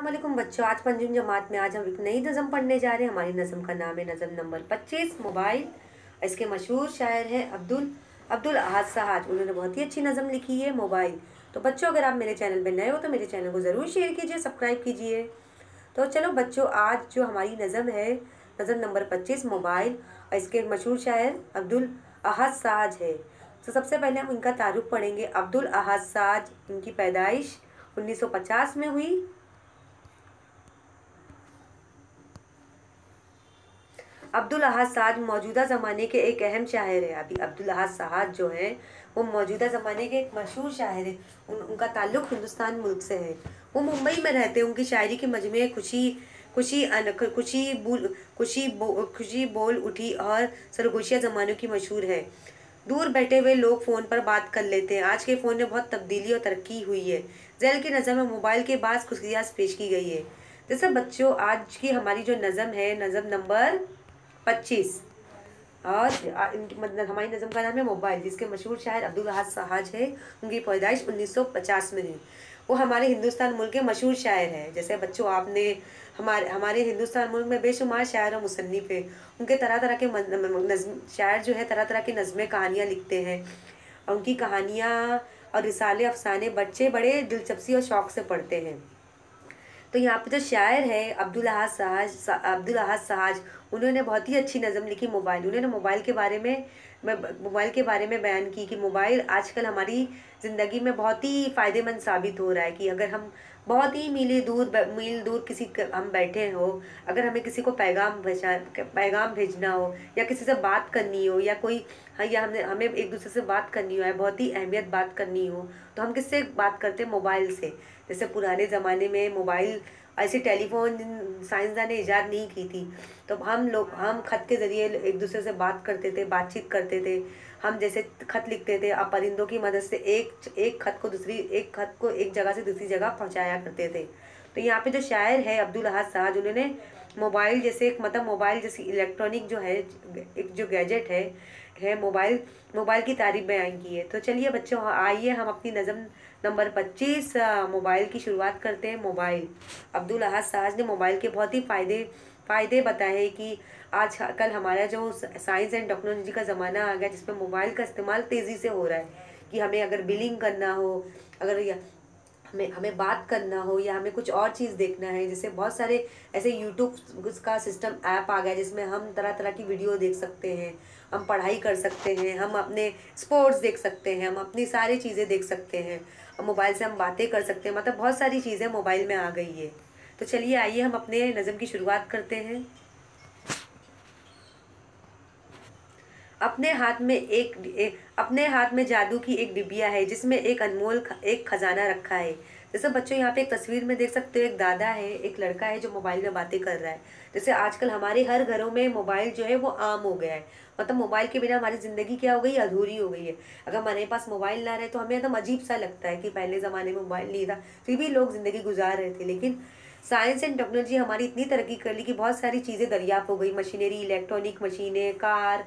वालेकुम बच्चों, आज पंचम जमात में आज हम एक नई नज़म पढ़ने जा रहे हैं। हमारी नज़म का नाम है नज़म नंबर 25 मोबाइल। इसके मशहूर शायर हैं अब्दुल अब्दुल अहद साहब। उन्होंने बहुत ही अच्छी नज़म लिखी है मोबाइल। तो बच्चों, अगर आप मेरे चैनल पर नए हो तो मेरे चैनल को ज़रूर शेयर कीजिए, सब्सक्राइब कीजिए। तो चलो बच्चों, आज जो हमारी नज़म है नज़म नंबर 25 मोबाइल, इसके मशहूर शायर अब्दुल अहद साहब है। तो सबसे पहले हम इनका तारुफ पढ़ेंगे। अब्दुल अहद साहब, इनकी पैदाइश 1950 में हुई। अब्दुल अहद साहब मौजूदा ज़माने के एक अहम शायर है। अभी अब्दुल अहद साहब जो हैं वो मौजूदा ज़माने के एक मशहूर शायर है। उनका ताल्लुक़ हिंदुस्तान मुल्क से है। वो मुंबई में रहते हैं। उनकी शायरी के मजमे खुशी खुशी अन खुशी बुल खुशी बोल उठी और सरगोशिया ज़मानों की मशहूर है। दूर बैठे हुए लोग फ़ोन पर बात कर लेते हैं। आज के फ़ोन में बहुत तब्दीली और तरक्की हुई है। ज़ैल की नज़म में मोबाइल के बाद खुशियात पेश की गई है। जैसे बच्चों, आज की हमारी जो नज़म है नज़म नंबर 25 और मतलब हमारी नज़म का नाम है मोबाइल, जिसके मशहूर शायर अब्दुल अहद साहब है। उनकी पैदाइश 1950 में हुई। वो हमारे हिंदुस्तान मुल्क के मशहूर शायर हैं। जैसे बच्चों, आपने हमारे हिंदुस्तान मुल्क में बेशुमार शायर और मुसन्निफ़ है। उनके तरह तरह के नज़्म शायर जो है तरह तरह की नज़में कहानियाँ लिखते हैं। उनकी कहानियाँ और रिसाले अफसाने बच्चे बड़े दिलचस्पी और शौक़ से पढ़ते हैं। तो यहाँ पे जो शायर है अब्दुल अहद साहब, उन्होंने बहुत ही अच्छी नज़म लिखी मोबाइल। उन्होंने मोबाइल के बारे में बयान की कि मोबाइल आजकल हमारी ज़िंदगी में बहुत ही फ़ायदेमंद साबित हो रहा है। कि अगर हम बहुत ही मील दूर हम बैठे हो, अगर हमें किसी को पैगाम भेजना हो या किसी से बात करनी हो या कोई हाँ या हमें एक दूसरे से बात करनी हो या बहुत ही अहमियत बात करनी हो, तो हम किससे बात करते हैं? मोबाइल से। जैसे पुराने ज़माने में मोबाइल ऐसे टेलीफोन साइंसदान ने ईजाद नहीं की थी, तो हम खत के ज़रिए एक दूसरे से बात करते थे, बातचीत करते थे। हम जैसे खत लिखते थे, अब परिंदों की मदद से एक खत को एक जगह से दूसरी जगह पहुंचाया करते थे। तो यहाँ पे जो शायर है अब्दुल अहद साहब, उन्होंने मोबाइल जैसी इलेक्ट्रॉनिक जो है एक जो गैजेट है मोबाइल की तारीफ बयान की है। तो चलिए बच्चों, आइए हम अपनी नज़म नंबर 25 मोबाइल की शुरुआत करते हैं। मोबाइल अब्दुल अहद साहब ने मोबाइल के बहुत ही फ़ायदे बताए हैं कि आज कल हमारा जो साइंस एंड टेक्नोलॉजी का ज़माना आ गया, जिसमें मोबाइल का इस्तेमाल तेज़ी से हो रहा है। कि हमें अगर बिलिंग करना हो, अगर हमें बात करना हो या हमें कुछ और चीज़ देखना है, जैसे बहुत सारे ऐसे यूट्यूब का सिस्टम ऐप आ गया जिसमें हम तरह तरह की वीडियो देख सकते हैं, हम पढ़ाई कर सकते हैं, हम अपने स्पोर्ट्स देख सकते हैं, हम अपनी सारी चीज़ें देख सकते हैं। मोबाइल से हम बातें कर सकते हैं। मतलब बहुत सारी चीज़ें मोबाइल में आ गई है। तो चलिए आइए हम अपने नज़म की शुरुआत करते हैं। अपने हाथ में जादू की एक डिबिया है जिसमें एक अनमोल एक खजाना रखा है। जैसे बच्चों, यहाँ पे एक तस्वीर में देख सकते हो, एक दादा है, एक लड़का है जो मोबाइल में बातें कर रहा है। जैसे आजकल हमारे हर घरों में मोबाइल जो है वो आम हो गया है। मतलब मोबाइल के बिना हमारी ज़िंदगी क्या हो गई? अधूरी हो गई है। अगर हमारे पास मोबाइल ना रहे तो हमें एकदम अजीब सा लगता है कि पहले ज़माने में मोबाइल नहीं था, फिर भी लोग ज़िंदगी गुजार रहे थे। लेकिन साइंस एंड टेक्नोलॉजी हमारी इतनी तरक्की कर ली कि बहुत सारी चीज़ें दरियाफ़ हो गई। मशीनरी, इलेक्ट्रॉनिक मशीनें, कार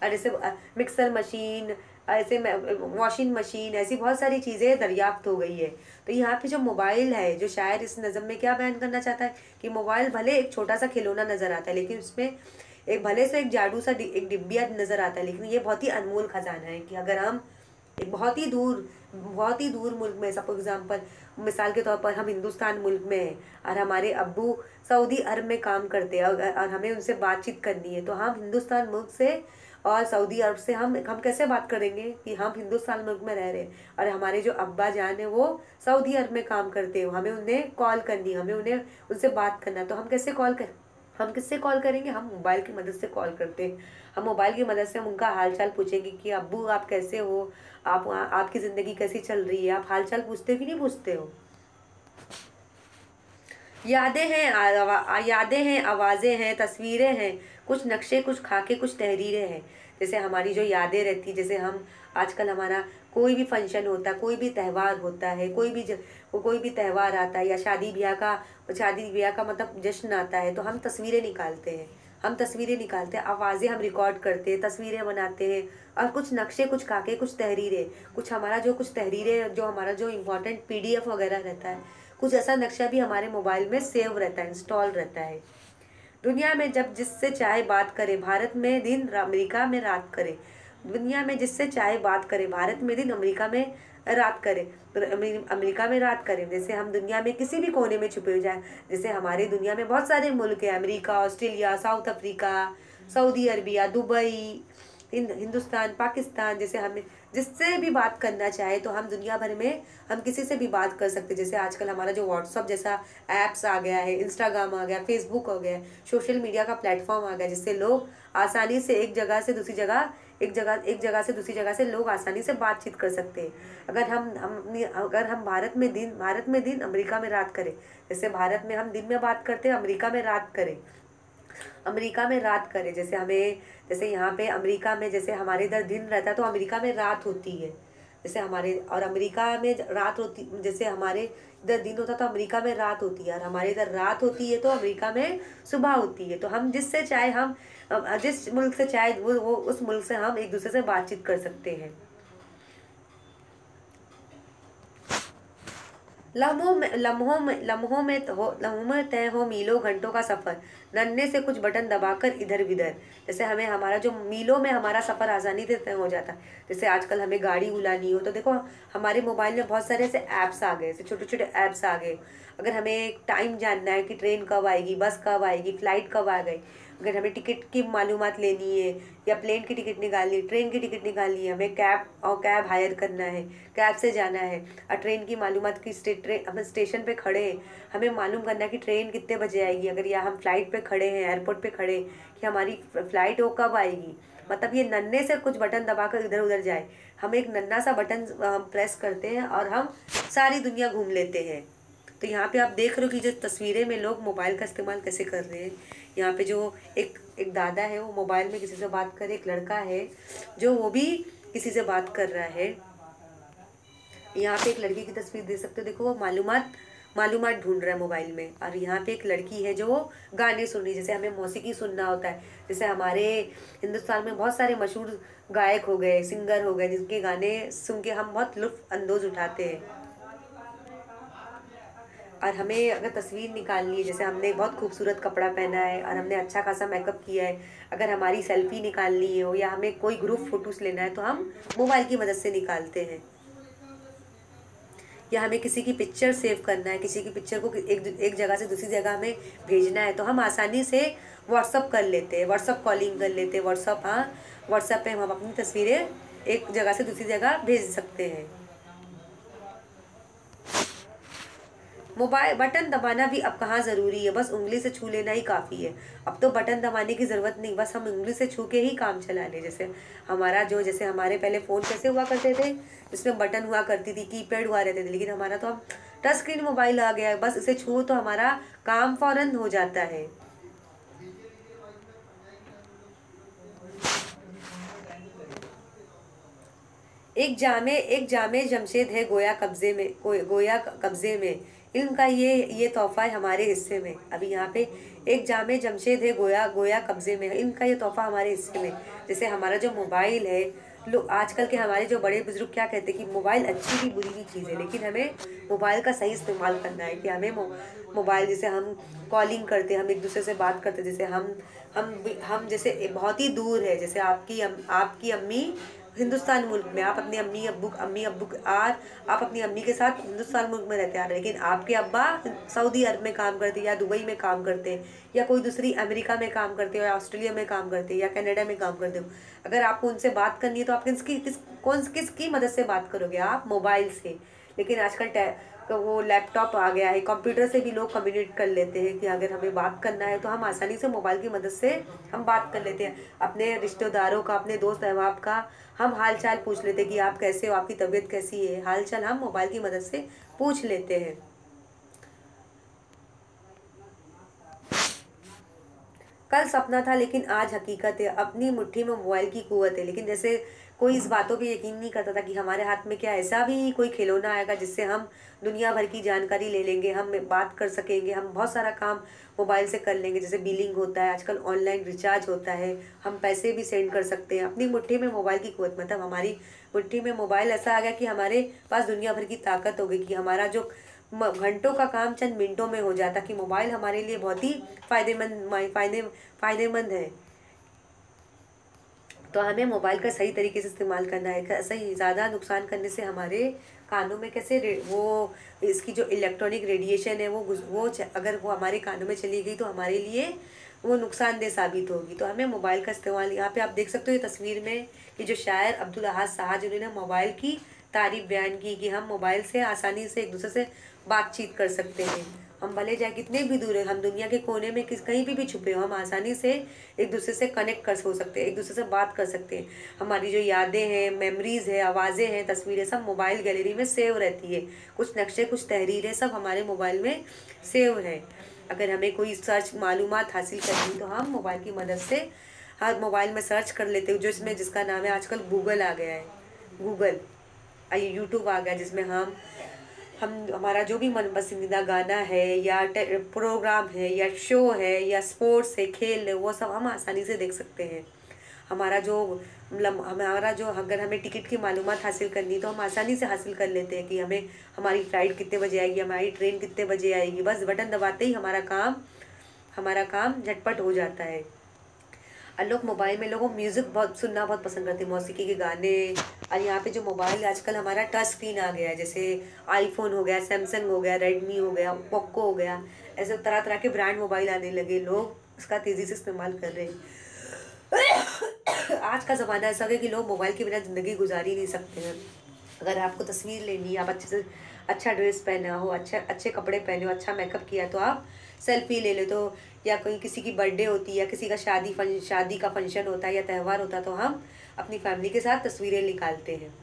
और जैसे मिक्सर मशीन, ऐसे वॉशिंग मशीन, ऐसी बहुत सारी चीज़ें दरियाफ्त हो गई है। तो यहाँ पे जो मोबाइल है, जो शायर इस नज़म में क्या बयान करना चाहता है कि मोबाइल भले एक छोटा सा खिलौना नज़र आता है, लेकिन उसमें एक भले से एक जादू सा एक डिब्बिया नज़र आता है, लेकिन ये बहुत ही अनमोल खजाना है। कि अगर हम एक बहुत ही दूर मुल्क में, सपोज एग्जाम्पल मिसाल के तौर पर हम हिंदुस्तान मुल्क में हैं और हमारे अब्बू सऊदी अरब में काम करते हैं और हमें उनसे बातचीत करनी है, तो हम हिंदुस्तान मुल्क से और सऊदी अरब से हम कैसे बात करेंगे कि हम हिंदुस्तान मुल्क में रह रहे हैं और हमारे जो अब्बा जान है वो सऊदी अरब में काम करते हैं। हमें उन्हें कॉल करनी, हमें उन्हें उनसे बात करना, तो हम किससे कॉल करेंगे? हम मोबाइल की मदद से कॉल करते हैं। हम मोबाइल की मदद से हम उनका हाल चाल पूछेंगे कि अब्बू आप कैसे हो, आपकी ज़िंदगी कैसी चल रही है। आप हाल चाल पूछते हो कि नहीं पूछते हो? यादें हैं, आवाज़ें हैं, तस्वीरें हैं, कुछ नक्शे, कुछ खाके, कुछ तहरीरें हैं। जैसे हमारी जो यादें रहती, जैसे हम आजकल हमारा कोई भी फंक्शन होता है, कोई भी त्यौहार होता है, कोई भी त्यौहार आता है या शादी ब्याह का मतलब जश्न आता है, तो हम तस्वीरें निकालते हैं। आवाज़ें हम रिकॉर्ड करते हैं, तस्वीरें बनाते हैं और कुछ नक्शे, कुछ खाके, कुछ तहरीरें, कुछ हमारा जो इम्पोर्टेंट PDF वगैरह रहता है, कुछ ऐसा नक्शा भी हमारे मोबाइल में सेव रहता है, इंस्टॉल रहता है। दुनिया में जब जिससे चाहे बात करे, भारत में दिन अमेरिका में रात करे। दुनिया में जिससे चाहे बात करे, भारत में दिन अमेरिका में रात करे। तो अमेरिका में रात करें, जैसे हम दुनिया में किसी भी कोने में छुपे हो जाए। जैसे हमारे दुनिया में बहुत सारे मुल्क हैं, America, Australia, south Africa, Saudi Arabia, Dubai, Hindustan, Pakistan. जैसे हमें जिससे भी बात करना चाहे तो हम दुनिया भर में हम किसी से भी बात कर सकते हैं। जैसे आजकल हमारा जो व्हाट्सअप जैसा ऐप्स आ गया है, इंस्टाग्राम आ गया, फेसबुक हो गया, सोशल मीडिया का प्लेटफॉर्म आ गया, जिससे लोग आसानी से एक जगह से दूसरी जगह, एक जगह से दूसरी जगह से लोग आसानी से बातचीत कर सकते हैं। अगर हम भारत में दिन अमेरिका में रात करें, जैसे भारत में हम दिन में बात करते हैं, अमेरिका में रात करें, अमेरिका में रात करें। जैसे यहाँ पे अमेरिका में जैसे हमारे इधर दिन रहता है तो अमेरिका में रात होती है। जैसे हमारे और अमेरिका में रात होती, जैसे हमारे इधर दिन होता तो अमेरिका में रात होती है, और हमारे इधर रात होती है तो अमेरिका में सुबह होती है। तो हम जिससे चाहे हम जिस मुल्क से चाहे वो उस मुल्क से हम एक दूसरे से बातचीत कर सकते हैं। लम्हों में तय हो मीलों घंटों का सफर, नन्हे से कुछ बटन दबाकर इधर विधर। जैसे हमें हमारा जो मीलों में हमारा सफर आसानी से तय हो जाता है। जैसे आजकल हमें गाड़ी बुलानी हो तो देखो हमारे मोबाइल में बहुत सारे ऐसे ऐप्स आ गए, ऐसे छोटे छोटे ऐप्स आ गए। अगर हमें टाइम जानना है कि ट्रेन कब आएगी, बस कब आएगी, फ्लाइट कब आ गई, अगर हमें टिकट की मालूमात लेनी है या प्लेन की टिकट निकालनी है, ट्रेन की टिकट निकालनी है, हमें कैब हायर करना है, कैब से जाना है, और ट्रेन की मालूमात की हम स्टेशन पे खड़े हैं, हमें मालूम करना है कि ट्रेन कितने बजे आएगी, अगर या हम फ्लाइट पे खड़े हैं, एयरपोर्ट पे खड़े कि हमारी फ्लाइट वो कब आएगी। मतलब ये नन्हे से कुछ बटन दबाकर इधर उधर जाए, हम एक नन्हा सा बटन प्रेस करते हैं और हम सारी दुनिया घूम लेते हैं। तो यहाँ पे आप देख रहे हो कि जो तस्वीरें में लोग मोबाइल का इस्तेमाल कैसे कर रहे हैं। यहाँ पे जो एक दादा है वो मोबाइल में किसी से बात कर, एक लड़का है जो वो भी किसी से बात कर रहा है। यहाँ पे एक लड़की की तस्वीर दे सकते हो, देखो वो मालूमात ढूंढ रहा है मोबाइल में। और यहाँ पे एक लड़की है जो गाने सुन रही है, जैसे हमें मौसीकी सुनना होता है। जैसे हमारे हिंदुस्तान में बहुत सारे मशहूर गायक हो गए, सिंगर हो गए, जिनके गाने सुन के हम बहुत लुत्फ अंदोज उठाते हैं। और हमें अगर तस्वीर निकालनी है, जैसे हमने बहुत खूबसूरत कपड़ा पहना है और हमने अच्छा खासा मेकअप किया है, अगर हमारी सेल्फी निकालनी हो या हमें कोई ग्रुप फोटोज़ लेना है तो हम मोबाइल की मदद से निकालते हैं। या हमें किसी की पिक्चर सेव करना है, किसी की पिक्चर को एक जगह से दूसरी जगह हमें भेजना है तो हम आसानी से व्हाट्सअप कर लेते हैं, व्हाट्सअप कॉलिंग कर लेते हैं। व्हाट्सअप पे हम अपनी तस्वीरें एक जगह से दूसरी जगह भेज सकते हैं। मोबाइल बटन दबाना भी अब कहाँ ज़रूरी है, बस उंगली से छू लेना ही काफ़ी है। अब तो बटन दबाने की ज़रूरत नहीं, बस हम उंगली से छू के ही काम चला लें। जैसे हमारे पहले फ़ोन कैसे हुआ करते थे, जिसमें बटन हुआ करती थी, कीपैड हुआ रहते थे, लेकिन हमारा तो अब टच स्क्रीन मोबाइल आ गया है, बस इसे छू तो हमारा काम फ़ौरन हो जाता है। एक जामे जमशेद है गोया कब्जे में, इल्म का ये तोहफा है हमारे हिस्से में। अभी यहाँ पे एक जामे जमशेद है गोया कब्जे में, इल्म का ये तोहफा हमारे हिस्से में। जैसे हमारा जो मोबाइल है, लोग आजकल के हमारे जो बड़े बुजुर्ग क्या कहते हैं कि मोबाइल अच्छी भी बुरी भी चीज़ है, लेकिन हमें मोबाइल का सही इस्तेमाल करना है। कि हमें मोबाइल, जैसे हम कॉलिंग करते हैं, हम एक दूसरे से बात करते हैं, जैसे हम जैसे बहुत ही दूर है, जैसे आपकी अम्मी हिंदुस्तान मुल्क में, आप अपने आप अपनी अम्मी के साथ हिंदुस्तान मुल्क में रहते हैं, लेकिन आपके अब्बा सऊदी अरब में काम करते हैं या दुबई में काम करते हैं या कोई दूसरी अमेरिका में काम करते हो या ऑस्ट्रेलिया में काम करते हैं या कनाडा में काम करते हो। अगर आपको उनसे बात करनी है तो आप किसकी मदद से बात करोगे? आप मोबाइल से। लेकिन आजकल वो लैपटॉप आ गया है, कंप्यूटर से भी लोग कम्युनिकेट कर लेते हैं। कि अगर हमें बात करना है तो हम आसानी से मोबाइल की मदद से हम बात कर लेते हैं। अपने रिश्तेदारों का, अपने दोस्त अहबाब का हम हाल चाल पूछ लेते हैं कि आप कैसे हो, आपकी तबीयत कैसी है, हाल चाल हम मोबाइल की मदद से पूछ लेते हैं। कल सपना था लेकिन आज हकीकत है, अपनी मुट्ठी में मोबाइल की कुव्वत है। लेकिन जैसे कोई इस बातों पे यकीन नहीं करता था कि हमारे हाथ में क्या ऐसा भी कोई खिलौना आएगा जिससे हम दुनिया भर की जानकारी ले लेंगे, हम बात कर सकेंगे, हम बहुत सारा काम मोबाइल से कर लेंगे। जैसे बिलिंग होता है, आजकल ऑनलाइन रिचार्ज होता है, हम पैसे भी सेंड कर सकते हैं। अपनी मुट्ठी में मोबाइल की कुव्वत, मतलब हमारी मुट्ठी में मोबाइल ऐसा आ गया कि हमारे पास दुनिया भर की ताकत हो गई। कि हमारा जो घंटों का काम चंद मिनटों में हो जाता, कि मोबाइल हमारे लिए बहुत ही फायदेमंद है। तो हमें मोबाइल का सही तरीके से इस्तेमाल करना है। सही ज़्यादा नुकसान करने से हमारे कानों में कैसे वो इसकी जो इलेक्ट्रॉनिक रेडिएशन है अगर वो हमारे कानों में चली गई तो हमारे लिए वो नुकसानदेह साबित होगी। तो हमें मोबाइल का इस्तेमाल, यहाँ पे आप देख सकते हो ये तस्वीर में कि जो शायर अब्दुल अहाद साहब जिन्होंने मोबाइल की तारीफ बयान की कि हम मोबाइल से आसानी से एक दूसरे से बातचीत कर सकते हैं। हम भले जाए कितने भी दूर है, हम दुनिया के कोने में कहीं भी छुपे हो, हम आसानी से एक दूसरे से कनेक्ट कर हो सकते हैं, एक दूसरे से बात कर सकते हैं। हमारी जो यादें हैं, मेमोरीज़ है, आवाज़ें हैं, तस्वीरें सब मोबाइल गैलरी में सेव रहती है। कुछ नक्शे, कुछ तहरीरें सब हमारे मोबाइल में सेव है। अगर हमें कोई सर्च मालूमात हासिल करनी तो हम मोबाइल की मदद से हर मोबाइल में सर्च कर लेते हो, जिसका नाम है आजकल गूगल आ गया है। गूगल यूट्यूब आ गया, जिसमें हम हमारा जो भी मन पसंदीदा गाना है या प्रोग्राम है या शो है या स्पोर्ट्स है, खेल है, वो सब हम आसानी से देख सकते हैं। हमारा जो अगर हमें टिकट की मालूमात हासिल करनी तो हम आसानी से हासिल कर लेते हैं कि हमें हमारी फ़्लाइट कितने बजे आएगी, हमारी ट्रेन कितने बजे आएगी। बस बटन दबाते ही हमारा काम झटपट हो जाता है। और लोग मोबाइल में म्यूज़िक सुनना बहुत पसंद करते हैं, मौसीकी के गाने। और यहाँ पे जो मोबाइल आजकल हमारा टच स्क्रीन आ गया है, जैसे आईफोन हो गया, सैमसंग हो गया, रेडमी हो गया, पोको हो गया, ऐसे तरह तरह के ब्रांड मोबाइल आने लगे। लोग उसका तेज़ी से इस्तेमाल कर रहे हैं। आज का ज़माना ऐसा है कि लोग मोबाइल के बिना ज़िंदगी गुजार ही नहीं सकते हैं। अगर आपको तस्वीर लेनी है, आप अच्छे से अच्छा ड्रेस पहना हो, अच्छे कपड़े पहने हो, अच्छा मेकअप किया तो आप सेल्फी ले लो। तो या कोई किसी की बर्थडे होती है या किसी का शादी का फंक्शन होता है या त्यौहार होता है तो हम अपनी फैमिली के साथ तस्वीरें निकालते हैं।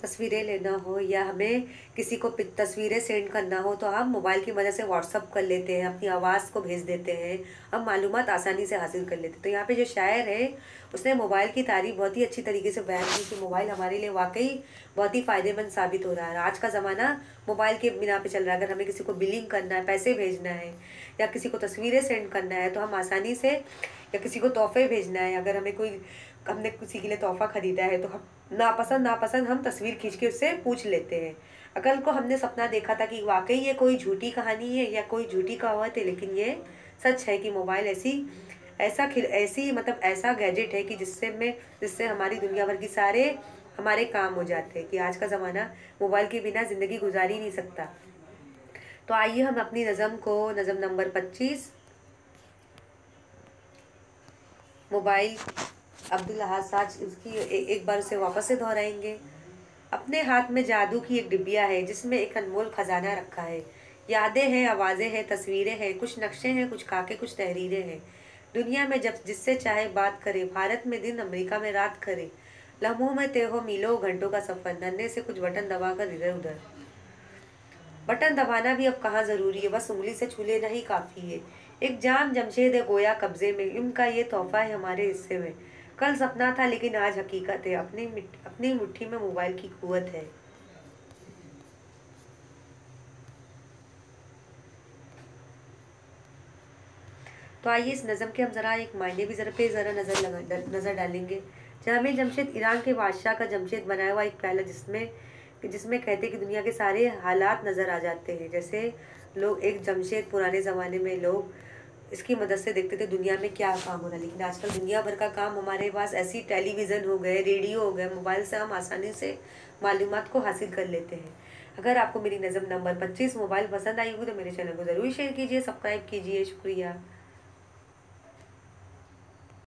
तस्वीरें लेना हो या हमें किसी को तस्वीरें सेंड करना हो तो हम मोबाइल की मदद से व्हाट्सअप कर लेते हैं, अपनी आवाज़ को भेज देते हैं, हम मालूमात आसानी से हासिल कर लेते हैं। तो यहाँ पे जो शायर है उसने मोबाइल की तारीफ बहुत ही अच्छी तरीके से बयान की कि मोबाइल हमारे लिए वाकई बहुत ही फ़ायदेमंद साबित हो रहा है। आज का ज़माना मोबाइल के बिना पे चल रहा है। अगर हमें किसी को बिलिंग करना है, पैसे भेजना है या किसी को तस्वीरें सेंड करना है तो हम आसानी से, या किसी को तोहफे भेजना है, अगर हमने किसी के लिए तोहफा ख़रीदा है तो हम नापसंद हम तस्वीर खींच के उससे पूछ लेते हैं। अकल को हमने सपना देखा था कि वाकई ये कोई झूठी कहानी है या कोई झूठी कहावत है, लेकिन ये सच है कि मोबाइल ऐसा गैजेट है कि जिससे हमारी दुनिया भर की सारे हमारे काम हो जाते हैं। कि आज का ज़माना मोबाइल के बिना ज़िंदगी गुजार ही नहीं सकता। तो आइए हम अपनी नज़म नंबर 25 मोबाइल अब्दुल अहाद साहब उसकी एक बार उसे वापस से दोहराएंगे। अपने हाथ में जादू की एक डिबिया है जिसमें एक अनमोल खजाना रखा है। यादें हैं, आवाज़ें हैं, तस्वीरें हैं, कुछ नक्शे हैं, कुछ खाके, कुछ तहरीरें हैं। दुनिया में जब जिससे चाहे बात करे, भारत में दिन, अमेरिका में रात करे। लम्हों में तय हो मीलों घंटों का सफ़र, नन्हे से कुछ बटन दबाकर इधर उधर। बटन दबाना भी अब कहाँ ज़रूरी है, बस उंगली से छू लेना ही काफ़ी है। एक जाम जमशेद है गोया कब्जे में, इनका ये तोहफा है हमारे हिस्से में। कल सपना था लेकिन आज हकीकत है, अपनी मुट्ठी में मोबाइल की कुव्वत है। तो आइए इस नज़म के हम ज़रा एक मायने भी ज़रा नज़र डालेंगे। जामे जमशेद ईरान के बादशाह का जमशेद बनाया हुआ एक प्याला जिसमें कहते कि दुनिया के सारे हालात नज़र आ जाते हैं। जैसे लोग एक जमशेद पुराने ज़माने में लोग इसकी मदद से देखते थे दुनिया में क्या काम हो रहा है, लेकिन आजकल दुनिया भर का काम हमारे पास ऐसी टेलीविज़न हो गए, रेडियो हो गए, मोबाइल से हम आसानी से मालूमात को हासिल कर लेते हैं। अगर आपको मेरी नज़म नंबर 25 मोबाइल पसंद आई होगी तो मेरे चैनल को ज़रूर शेयर कीजिए, सब्सक्राइब कीजिए। शुक्रिया।